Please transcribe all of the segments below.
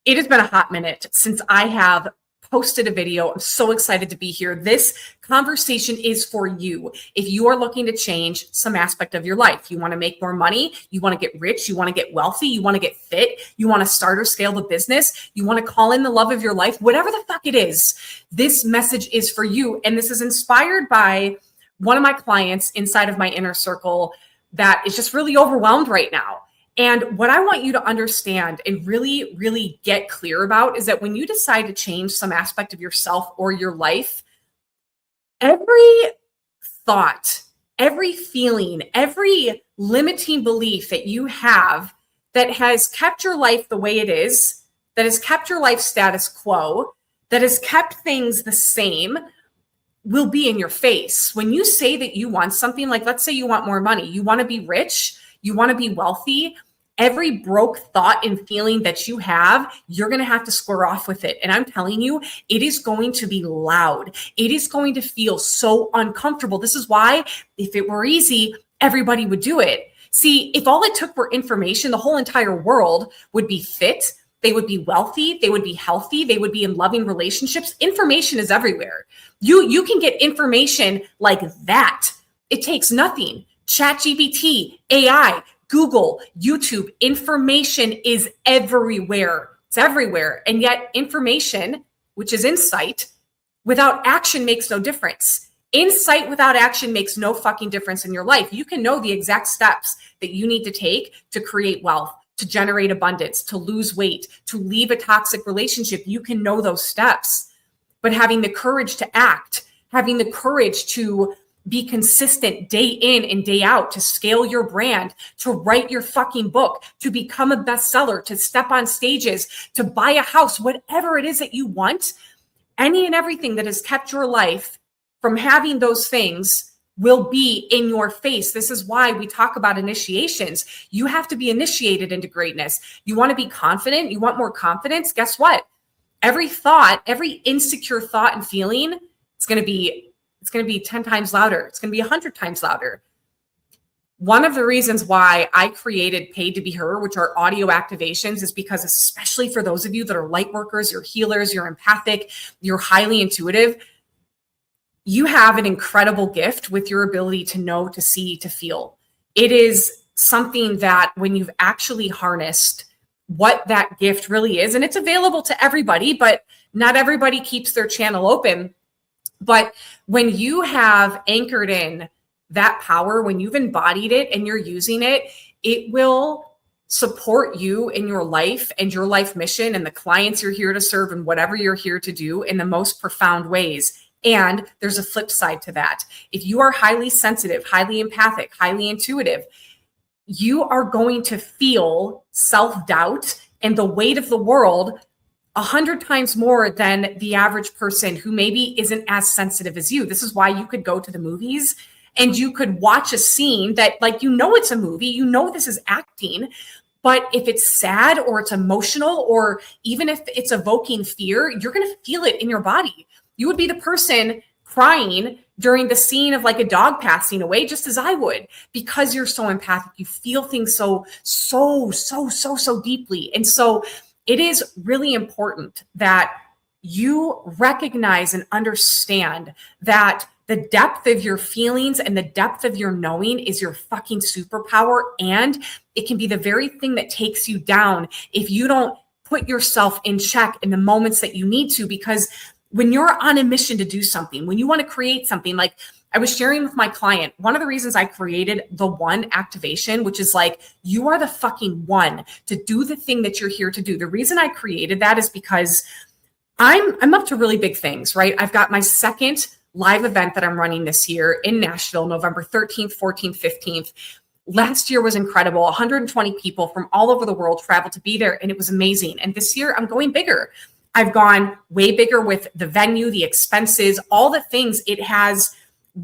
It has been a hot minute since I have posted a video. I'm so excited to be here. This conversation is for you. If you are looking to change some aspect of your life, you want to make more money, you want to get rich, you want to get wealthy, you want to get fit, you want to start or scale the business, you want to call in the love of your life, whatever the fuck it is, this message is for you. And this is inspired by one of my clients inside of my inner circle that is just really overwhelmed right now. And what I want you to understand and really, really get clear about is that when you decide to change some aspect of yourself or your life, every thought, every feeling, every limiting belief that you have that has kept your life the way it is, that has kept your life status quo, that has kept things the same, will be in your face. When you say that you want something, like let's say you want more money, you want to be rich, you want to be wealthy, every broke thought and feeling that you have, you're going to have to square off with it. And I'm telling you, it is going to be loud. It is going to feel so uncomfortable. This is why if it were easy, everybody would do it. See, if all it took were information, the whole entire world would be fit. They would be wealthy. They would be healthy. They would be in loving relationships. Information is everywhere. You can get information like that. It takes nothing. ChatGPT, AI, Google, YouTube, information is everywhere. It's everywhere. And yet information, which is insight, without action makes no difference. Insight without action makes no fucking difference in your life. You can know the exact steps that you need to take to create wealth, to generate abundance, to lose weight, to leave a toxic relationship. You can know those steps. But having the courage to act, having the courage to be consistent day in and day out, to scale your brand, to write your fucking book, to become a bestseller, to step on stages, to buy a house, whatever it is that you want, any and everything that has kept your life from having those things will be in your face. This is why we talk about initiations. You have to be initiated into greatness. You want to be confident. You want more confidence. Guess what? Every thought, every insecure thought and feeling, it's going to be 10 times louder. It's going to be 100 times louder. One of the reasons why I created Paid to Be Her, which are audio activations, is because especially for those of you that are light workers, you're healers, you're empathic, you're highly intuitive, you have an incredible gift with your ability to know, to see, to feel. It is something that when you've actually harnessed what that gift really is, and it's available to everybody, but not everybody keeps their channel open. But when you have anchored in that power, when you've embodied it and you're using it, it will support you in your life and your life mission and the clients you're here to serve and whatever you're here to do in the most profound ways. And there's a flip side to that. If you are highly sensitive, highly empathic, highly intuitive, you are going to feel self-doubt and the weight of the world 100 times more than the average person who maybe isn't as sensitive as you. This is why you could go to the movies and you could watch a scene that, like, it's a movie, this is acting, but if it's sad or it's emotional, or even if it's evoking fear, you're going to feel it in your body. You would be the person crying during the scene of like a dog passing away, just as I would, because you're so empathic. You feel things so deeply. And so it is really important that you recognize and understand that the depth of your feelings and the depth of your knowing is your fucking superpower. And it can be the very thing that takes you down if you don't put yourself in check in the moments that you need to. Because when you're on a mission to do something, when you want to create something, like I was sharing with my client, one of the reasons I created the one activation, which is like, you are the fucking one to do the thing that you're here to do. The reason I created that is because I'm up to really big things, right? I've got my second live event that I'm running this year in Nashville, November 13th, 14th, 15th. Last year was incredible. 120 people from all over the world traveled to be there, and it was amazing. And this year I'm going bigger. I've gone way bigger with the venue, the expenses, all the things. It has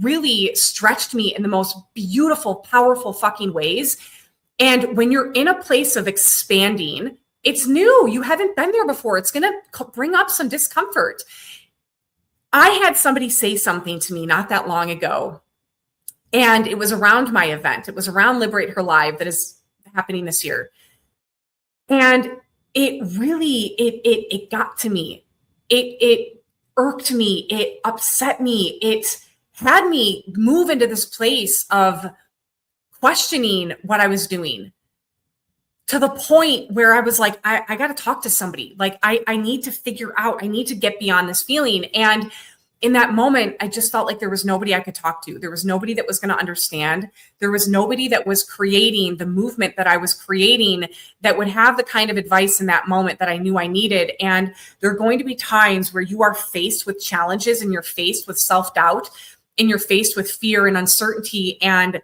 really stretched me in the most beautiful, powerful fucking ways. And when you're in a place of expanding, it's new. You haven't been there before. It's going to bring up some discomfort. I had somebody say something to me not that long ago, and it was around my event. It was around Liberate Her Live that is happening this year. And it really, it got to me. It irked me. It upset me. It had me move into this place of questioning what I was doing, to the point where I was like, I got to talk to somebody. Like, I need to figure out, I need to get beyond this feeling. And in that moment, I just felt like there was nobody I could talk to. There was nobody that was going to understand. There was nobody that was creating the movement that I was creating that would have the kind of advice in that moment that I knew I needed. And there are going to be times where you are faced with challenges, and you're faced with self-doubt, and you're faced with fear and uncertainty. And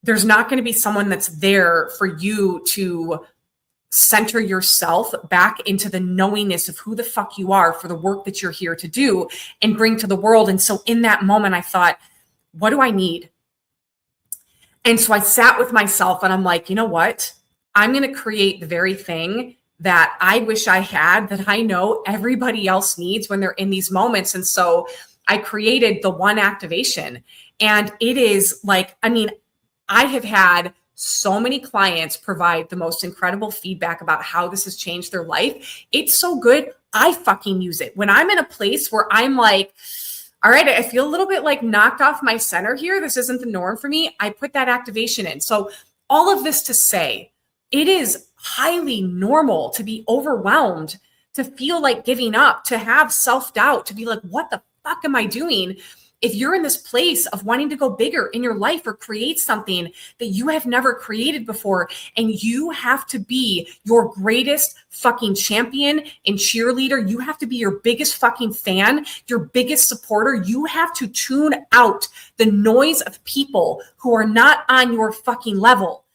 there's not going to be someone that's there for you to center yourself back into the knowingness of who the fuck you are for the work that you're here to do and bring to the world. And so in that moment, I thought, what do I need? And so I sat with myself and I'm like, you know what? I'm going to create the very thing that I wish I had, that I know everybody else needs when they're in these moments. And so I created the one activation. And it is like, I mean, I have had so many clients provide the most incredible feedback about how this has changed their life. It's so good. I fucking use it. When I'm in a place where I'm like, all right, I feel a little bit like knocked off my center here, this isn't the norm for me, I put that activation in. So all of this to say, it is highly normal to be overwhelmed, to feel like giving up, to have self-doubt, to be like, what the fuck am I doing? If you're in this place of wanting to go bigger in your life or create something that you have never created before, and you have to be your greatest fucking champion and cheerleader, you have to be your biggest fucking fan, your biggest supporter, you have to tune out the noise of people who are not on your fucking level.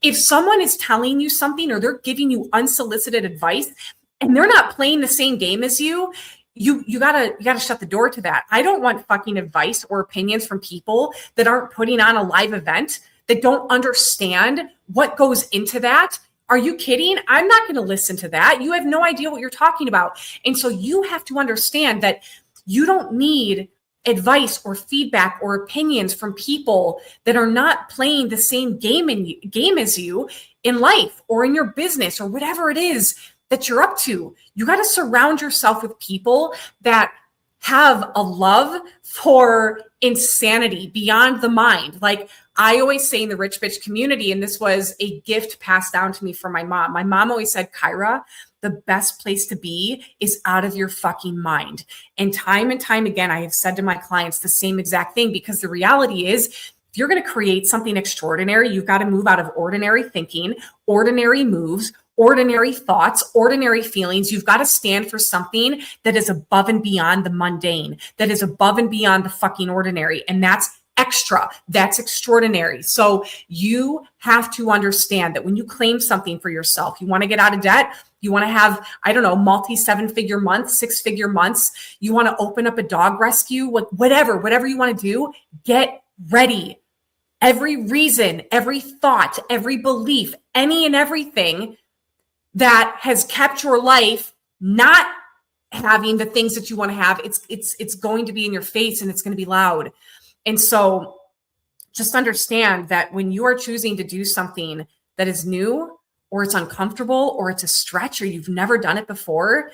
If someone is telling you something or they're giving you unsolicited advice and they're not playing the same game as you, you gotta shut the door to that. I don't want fucking advice or opinions from people that aren't putting on a live event, that don't understand what goes into that. Are you kidding? I'm not going to listen to that. You have no idea what you're talking about. And so you have to understand that you don't need advice or feedback or opinions from people that are not playing the same game as you in life or in your business or whatever it is that you're up to. You got to surround yourself with people that have a love for insanity beyond the mind. Like I always say in the Rich Bitch community, and this was a gift passed down to me from my mom. My mom always said, Kyera, the best place to be is out of your fucking mind. And time again, I have said to my clients the same exact thing, because the reality is, if you're going to create something extraordinary, you've got to move out of ordinary thinking, ordinary moves, ordinary thoughts, ordinary feelings. You've got to stand for something that is above and beyond the mundane, that is above and beyond the fucking ordinary. And that's extra. That's extraordinary. So you have to understand that when you claim something for yourself, you want to get out of debt, you want to have, I don't know, multi 7-figure months, 6-figure months, you want to open up a dog rescue, whatever you want to do, get ready. Every reason, every thought, every belief, any and everything that has kept your life not having the things that you want to have, it's going to be in your face and it's going to be loud. And so just understand that when you are choosing to do something that is new, or it's uncomfortable, or it's a stretch, or you've never done it before,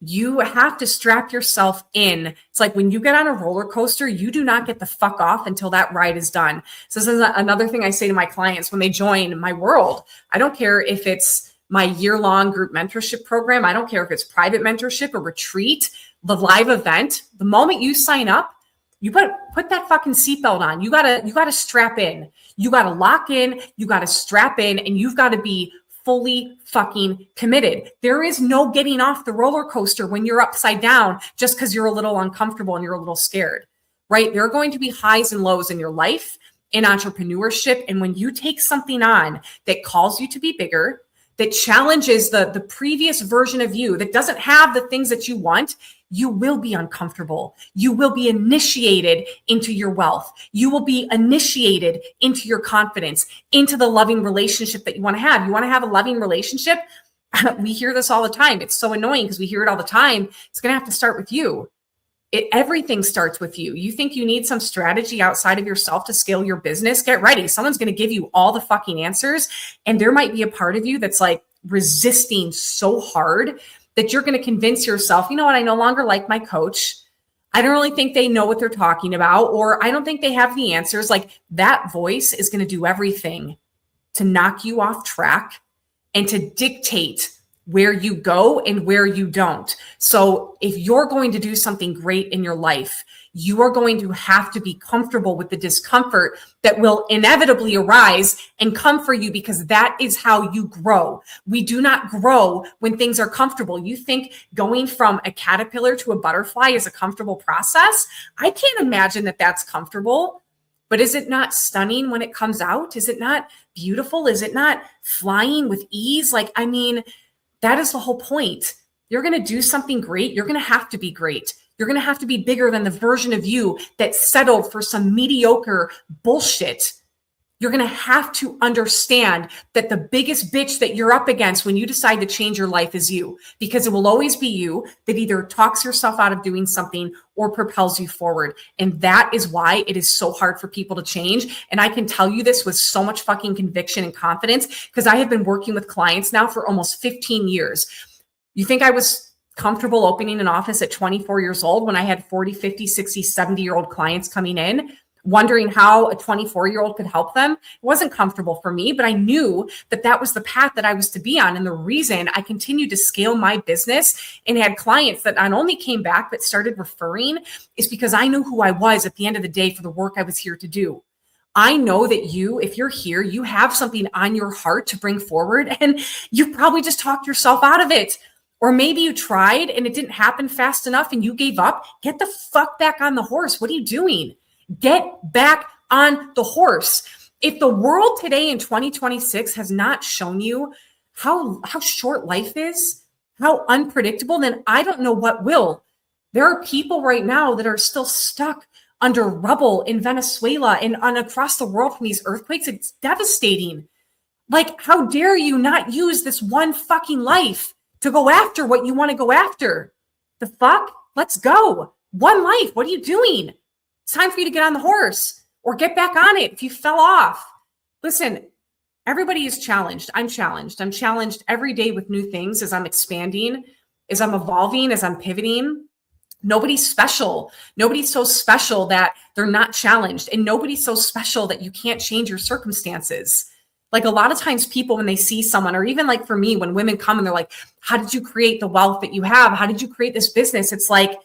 you have to strap yourself in. It's like when you get on a roller coaster, you do not get the fuck off until that ride is done. So this is another thing I say to my clients when they join my world. I don't care if it's my year-long group mentorship program. I don't care if it's private mentorship, a retreat, the live event. The moment you sign up, you gotta put that fucking seatbelt on. You gotta strap in. You gotta lock in. You gotta strap in, and you've got to be fully fucking committed. There is no getting off the roller coaster when you're upside down just because you're a little uncomfortable and you're a little scared, right? There are going to be highs and lows in your life, in entrepreneurship, and when you take something on that calls you to be bigger, that challenges the previous version of you, that doesn't have the things that you want, you will be uncomfortable. You will be initiated into your wealth. You will be initiated into your confidence, into the loving relationship that you want to have. You want to have a loving relationship? We hear this all the time. It's so annoying because we hear it all the time. It's going to have to start with you. Everything starts with you. You think you need some strategy outside of yourself to scale your business? Get ready. Someone's going to give you all the fucking answers. And there might be a part of you that's like, resisting so hard that you're going to convince yourself, you know what, I no longer like my coach. I don't really think they know what they're talking about, or I don't think they have the answers. Like, that voice is going to do everything to knock you off track and to dictate where you go and where you don't. So if you're going to do something great in your life, you are going to have to be comfortable with the discomfort that will inevitably arise and come for you, because that is how you grow. We do not grow when things are comfortable. You think going from a caterpillar to a butterfly is a comfortable process? I can't imagine that that's comfortable. But is it not stunning when it comes out? Is it not beautiful? Is it not flying with ease? Like, I mean, that is the whole point. You're going to do something great. You're going to have to be great. You're going to have to be bigger than the version of you that settled for some mediocre bullshit. You're going to have to understand that the biggest bitch that you're up against when you decide to change your life is you, because it will always be you that either talks yourself out of doing something or propels you forward. And that is why it is so hard for people to change. And I can tell you this with so much fucking conviction and confidence, because I have been working with clients now for almost 15 years. You think I was comfortable opening an office at 24 years old when I had 40, 50, 60, 70-year-old clients coming in, wondering how a 24-year-old could help them? It wasn't comfortable for me, but I knew that that was the path that I was to be on. And the reason I continued to scale my business and had clients that not only came back, but started referring, is because I knew who I was at the end of the day for the work I was here to do. I know that you, if you're here, you have something on your heart to bring forward, and you probably just talked yourself out of it. Or maybe you tried and it didn't happen fast enough and you gave up. Get the fuck back on the horse. What are you doing? Get back on the horse. If the world today in 2026 has not shown you how short life is, how unpredictable, then I don't know what will. There are people right now that are still stuck under rubble in Venezuela and across the world from these earthquakes. It's devastating. Like, how dare you not use this one fucking life to go after what you want to go after? The fuck? Let's go. One life. What are you doing? It's time for you to get on the horse or get back on it if you fell off. Listen, everybody is challenged. I'm challenged. I'm challenged every day with new things as I'm expanding, as I'm evolving, as I'm pivoting. Nobody's special. Nobody's so special that they're not challenged. And nobody's so special that you can't change your circumstances. Like, a lot of times people, when they see someone, or even like for me, when women come and they're like, how did you create the wealth that you have? How did you create this business? It's like,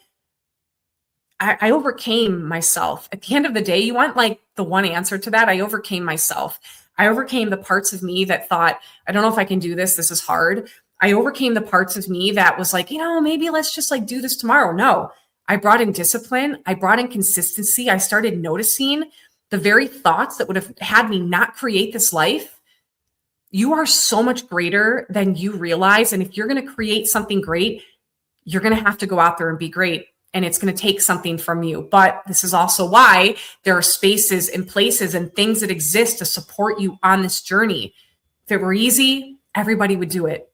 I overcame myself. At the end of the day, you want like the one answer to that? I overcame myself. I overcame the parts of me that thought, I don't know if I can do this. This is hard. I overcame the parts of me that was like, maybe let's just like do this tomorrow. No, I brought in discipline. I brought in consistency. I started noticing the very thoughts that would have had me not create this life. You are so much greater than you realize. And if you're going to create something great, you're going to have to go out there and be great. And it's going to take something from you. But this is also why there are spaces and places and things that exist to support you on this journey. If it were easy, everybody would do it.